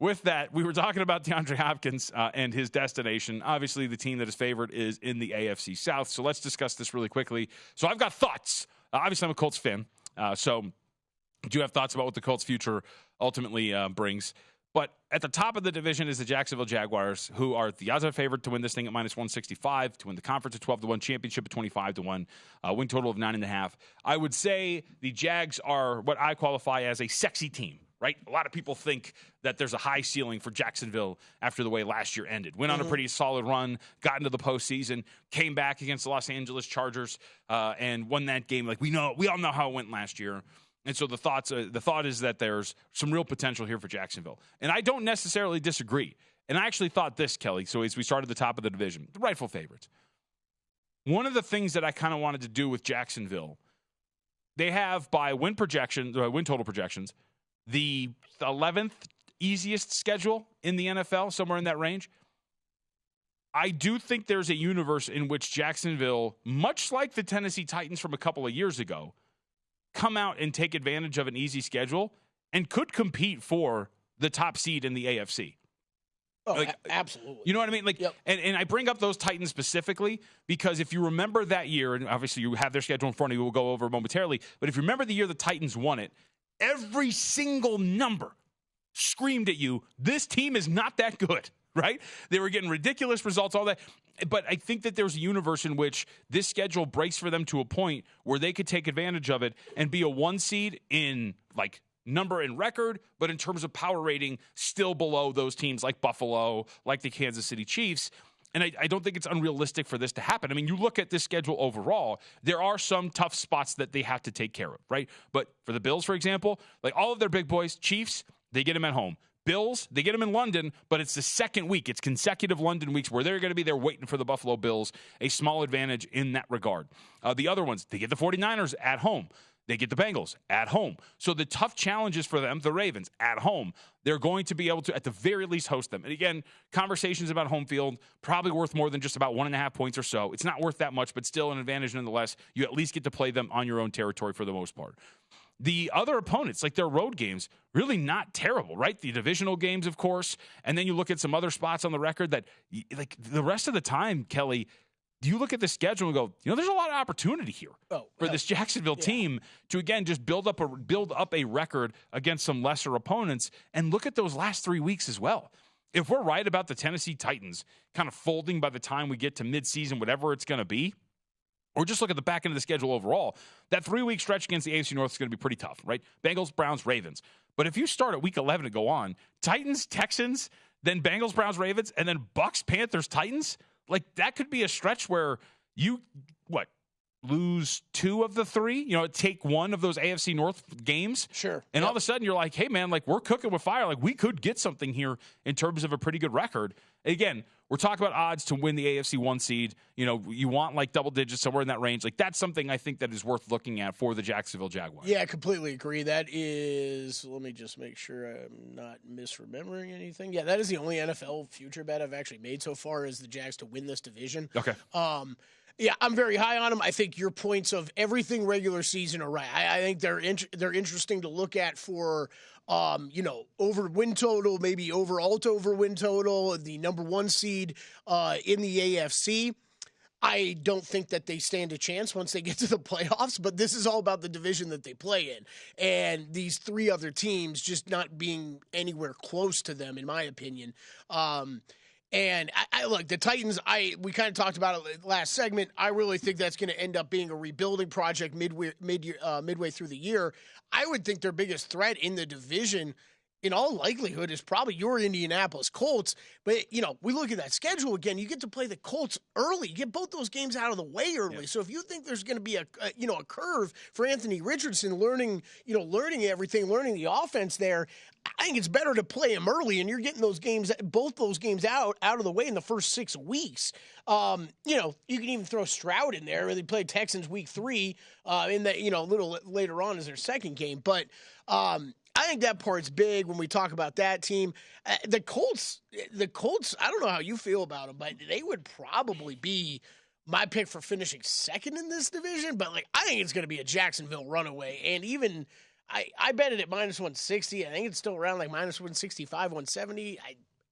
with that, we were talking about DeAndre Hopkins and his destination. Obviously, the team that is favored is in the AFC South. So let's discuss this really quickly. So I've got thoughts. Obviously, I'm a Colts fan. So I do have thoughts about what the Colts' future ultimately brings. But at the top of the division is the Jacksonville Jaguars, who are the odds-on favorite to win this thing at minus 165, to win the conference at 12-1, championship at 25-1, win total of 9.5. I would say the Jags are what I qualify as a sexy team, right? A lot of people think that there's a high ceiling for Jacksonville after the way last year ended. Went on a pretty solid run, got into the postseason, came back against the Los Angeles Chargers, and won that game. Like we all know how it went last year. And so the thought is that there's some real potential here for Jacksonville. And I don't necessarily disagree. And I actually thought this, Kelly, so as we started at the top of the division, the rightful favorites. One of the things that I kind of wanted to do with Jacksonville, they have by win total projections, the 11th easiest schedule in the NFL, somewhere in that range. I do think there's a universe in which Jacksonville, much like the Tennessee Titans from a couple of years ago, come out and take advantage of an easy schedule and could compete for the top seed in the AFC. Oh, absolutely. You know what I mean? And I bring up those Titans specifically because if you remember that year, and obviously you have their schedule in front of you, we'll go over momentarily, but if you remember the year the Titans won it, every single number screamed at you, this team is not that good, right? They were getting ridiculous results, all that. But I think that there's a universe in which this schedule breaks for them to a point where they could take advantage of it and be a 1 seed in like number and record, but in terms of power rating, still below those teams like Buffalo, like the Kansas City Chiefs. And I don't think it's unrealistic for this to happen. I mean, you look at this schedule overall, there are some tough spots that they have to take care of, right? But for the Bills, for example, like all of their big boys, Chiefs, they get them at home. Bills, they get them in London, but it's the second week. It's consecutive London weeks where they're going to be there waiting for the Buffalo Bills, a small advantage in that regard. The other ones, they get the 49ers at home. They get the Bengals at home. So the tough challenges for them, the Ravens at home, they're going to be able to, at the very least, host them. And again, conversations about home field, probably worth more than just about 1.5 points or so. It's not worth that much, but still an advantage nonetheless. You at least get to play them on your own territory for the most part. The other opponents, like their road games, really not terrible, right? The divisional games, of course. And then you look at some other spots on the record that, like the rest of the time, Kelly, you look at the schedule and go, there's a lot of opportunity here for this Jacksonville team to, again, just build up a record against some lesser opponents. And look at those last 3 weeks as well. If we're right about the Tennessee Titans kind of folding by the time we get to midseason, whatever it's going to be, or just look at the back end of the schedule overall, that 3-week stretch against the AFC North is going to be pretty tough, right? Bengals, Browns, Ravens. But if you start at week 11 and go on, Titans, Texans, then Bengals, Browns, Ravens, and then Bucks, Panthers, Titans, like that could be a stretch where you, lose 2 of the 3, take one of those AFC North games. Sure. And all of a sudden you're like, hey man, like we're cooking with fire. Like we could get something here in terms of a pretty good record. Again, we're talking about odds to win the AFC 1 seed. You want like double digits, somewhere in that range. Like that's something I think that is worth looking at for the Jacksonville Jaguars. Yeah, I completely agree. That is, let me just make sure I'm not misremembering anything. Yeah, that is the only NFL future bet I've actually made so far is the Jags to win this division. Okay. Yeah, I'm very high on them. I think your points of everything regular season are right. I think they're interesting to look at for, over win total, maybe over win total, the number 1 seed in the AFC. I don't think that they stand a chance once they get to the playoffs, but this is all about the division that they play in. And these 3 other teams just not being anywhere close to them, in my opinion. And I look, the Titans, we kind of talked about it last segment. I really think that's going to end up being a rebuilding project midway through the year. I would think their biggest threat in the division, in all likelihood, is probably your Indianapolis Colts. But, we look at that schedule again. You get to play the Colts early. You get both those games out of the way early. Yeah. So if you think there's going to be a curve for Anthony Richardson learning everything, learning the offense there, I think it's better to play him early, and you're getting both those games out of the way in the first 6 weeks. You can even throw Stroud in there. They played Texans week 3, in that, a little later on as their second game. But I think that part's big when we talk about that team. The Colts, I don't know how you feel about them, but they would probably be my pick for finishing second in this division. But I think it's going to be a Jacksonville runaway, and even I bet it at minus 160. I think it's still around like minus 165, 170.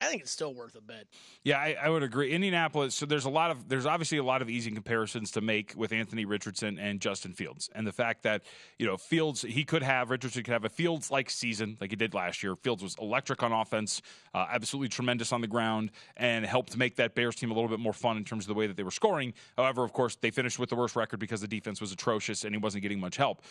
I think it's still worth a bet. Yeah, I would agree. Indianapolis, so there's obviously a lot of easy comparisons to make with Anthony Richardson and Justin Fields. And the fact that, Fields, Richardson could have a Fields-like season like he did last year. Fields was electric on offense, absolutely tremendous on the ground, and helped make that Bears team a little bit more fun in terms of the way that they were scoring. However, of course, they finished with the worst record because the defense was atrocious and he wasn't getting much help.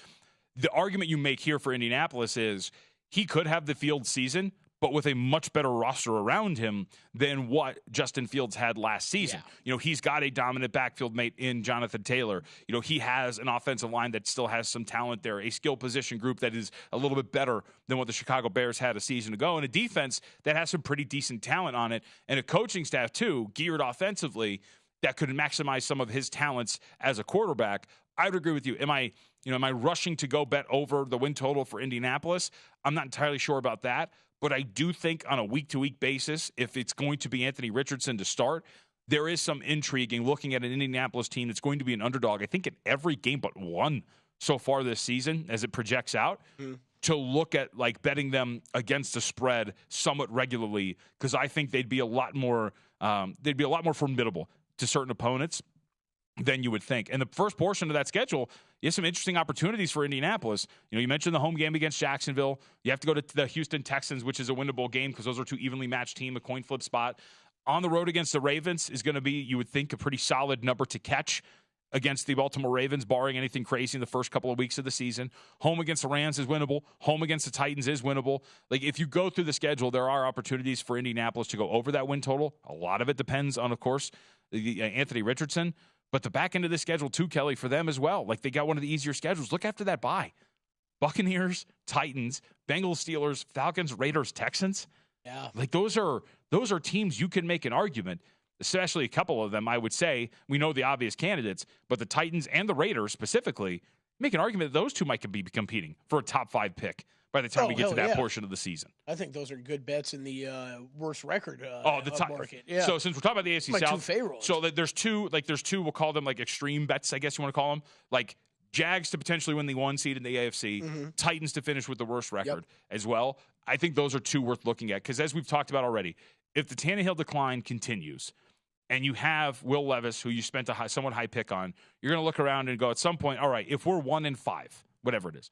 The argument you make here for Indianapolis is he could have the Fields season, but with a much better roster around him than what Justin Fields had last season. Yeah. He's got a dominant backfield mate in Jonathan Taylor. He has an offensive line that still has some talent there, a skill position group that is a little bit better than what the Chicago Bears had a season ago, and a defense that has some pretty decent talent on it, and a coaching staff, too, geared offensively that could maximize some of his talents as a quarterback. I would agree with you. Am I rushing to go bet over the win total for Indianapolis? I'm not entirely sure about that. But I do think on a week-to-week basis, if it's going to be Anthony Richardson to start, there is some intrigue in looking at an Indianapolis team that's going to be an underdog, I think, in every game but one so far this season as it projects out, to look at like betting them against the spread somewhat regularly, because I think they'd be a lot more formidable to certain opponents than you would think. And the first portion of that schedule, you have some interesting opportunities for Indianapolis. You mentioned the home game against Jacksonville. You have to go to the Houston Texans, which is a winnable game because those are two evenly matched teams, a coin flip spot. On the road against the Ravens is going to be, you would think, a pretty solid number to catch against the Baltimore Ravens, barring anything crazy in the first couple of weeks of the season. Home against the Rams is winnable. Home against the Titans is winnable. Like, if you go through the schedule, there are opportunities for Indianapolis to go over that win total. A lot of it depends on, of course, Anthony Richardson. But the back end of the schedule, too, Kelly, for them as well. Like, they got one of the easier schedules. Look after that bye. Buccaneers, Titans, Bengals, Steelers, Falcons, Raiders, Texans. Yeah. Like, those are teams you can make an argument, especially a couple of them, I would say. We know the obvious candidates, but the Titans and the Raiders specifically make an argument that those two might be competing for a top 5 pick by the time we get to that portion of the season. I think those are good bets in the worst record market. Yeah. So since we're talking about the AFC South, so there's two, we'll call them like extreme bets, I guess you want to call them, like Jags to potentially win the 1 seed in the AFC, Titans to finish with the worst record as well. I think those are two worth looking at because, as we've talked about already, if the Tannehill decline continues and you have Will Levis, who you spent a somewhat high pick on, you're going to look around and go at some point, all right, if we're 1-5, whatever it is,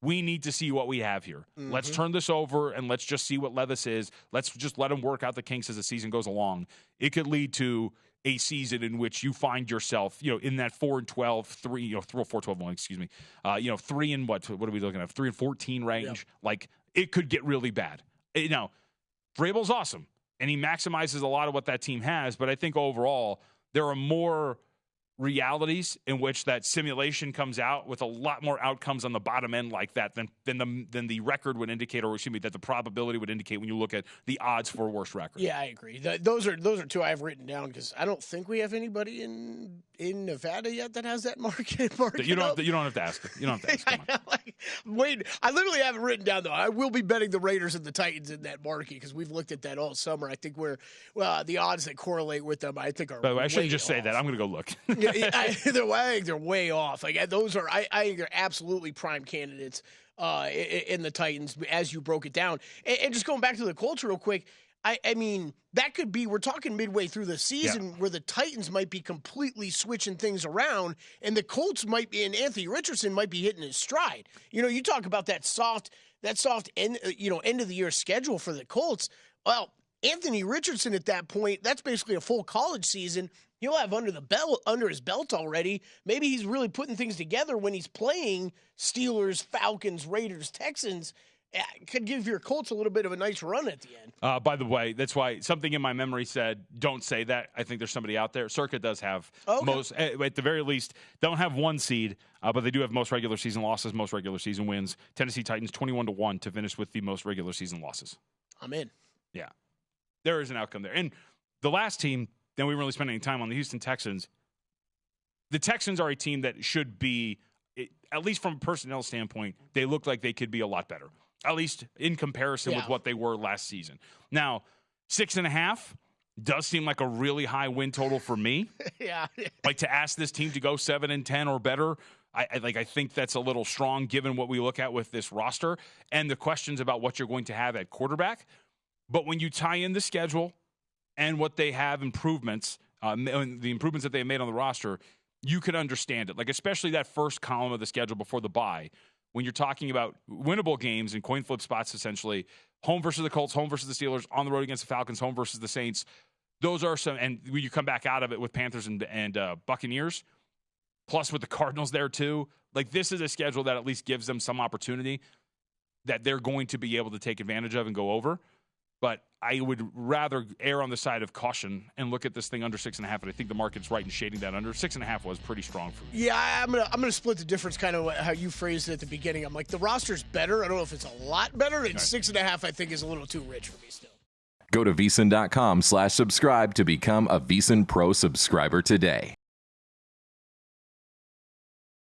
we need to see what we have here. Let's turn this over and let's just see what Levis is. Let's just let him work out the kinks as the season goes along. It could lead to a season in which you find yourself, in that 4-12, 3 and what are we looking at? 3-14 range. Yep. Like, it could get really bad. Now, Vrabel's awesome, and he maximizes a lot of what that team has, but I think overall there are more realities in which that simulation comes out with a lot more outcomes on the bottom end like that than the record would indicate, or excuse me, that the probability would indicate when you look at the odds for a worse record. Yeah, I agree. Those are two I have written down because I don't think we have anybody in Nevada yet that has that market. You don't have to ask. You don't have to ask. I literally have it written down though. I will be betting the Raiders and the Titans in that market because we've looked at that all summer. I think the odds that correlate with them, I think are. By the way, I shouldn't just off. Say that. I'm going to go look. I think they're way off. Like, those are, I think they're absolutely prime candidates in the Titans as you broke it down. And just going back to the Colts real quick, I mean, that could be, we're talking midway through the season where the Titans might be completely switching things around and the Colts might be, and Anthony Richardson might be hitting his stride. You talk about that soft end of the year schedule for the Colts. Well, Anthony Richardson at that point, that's basically a full college season. He'll have under his belt already. Maybe he's really putting things together when he's playing Steelers, Falcons, Raiders, Texans. Could give your Colts a little bit of a nice run at the end. By the way, that's why something in my memory said, don't say that. I think there's somebody out there. Circa does have most, at the very least, don't have 1 seed, but they do have most regular season losses, most regular season wins. Tennessee Titans 21-1 to finish with the most regular season losses. I'm in. Yeah. There is an outcome there. And the last team, then we really spent any time on the Houston Texans. The Texans are a team that should be, at least from a personnel standpoint, they look like they could be a lot better, at least in comparison with what they were last season. Now, 6.5 does seem like a really high win total for me. Yeah. Like, to ask this team to go 7-10 or better, I think that's a little strong given what we look at with this roster and the questions about what you're going to have at quarterback. But when you tie in the schedule and what they have improvements, the improvements that they made on the roster, you can understand it. Like, especially that first column of the schedule before the bye, when you're talking about winnable games and coin flip spots, essentially, home versus the Colts, home versus the Steelers, on the road against the Falcons, home versus the Saints. Those are some, and when you come back out of it with Panthers and Buccaneers, plus with the Cardinals there too, like, this is a schedule that at least gives them some opportunity that they're going to be able to take advantage of and go over. But I would rather err on the side of caution and look at this thing under 6.5. And I think the market's right in shading that under. 6.5 was pretty strong for me. Yeah, I'm gonna split the difference, kind of how you phrased it at the beginning. I'm like, the roster's better. I don't know if it's a lot better. And 6.5, I think, is a little too rich for me still. Go to VSiN.com/subscribe to become a VSiN Pro subscriber today.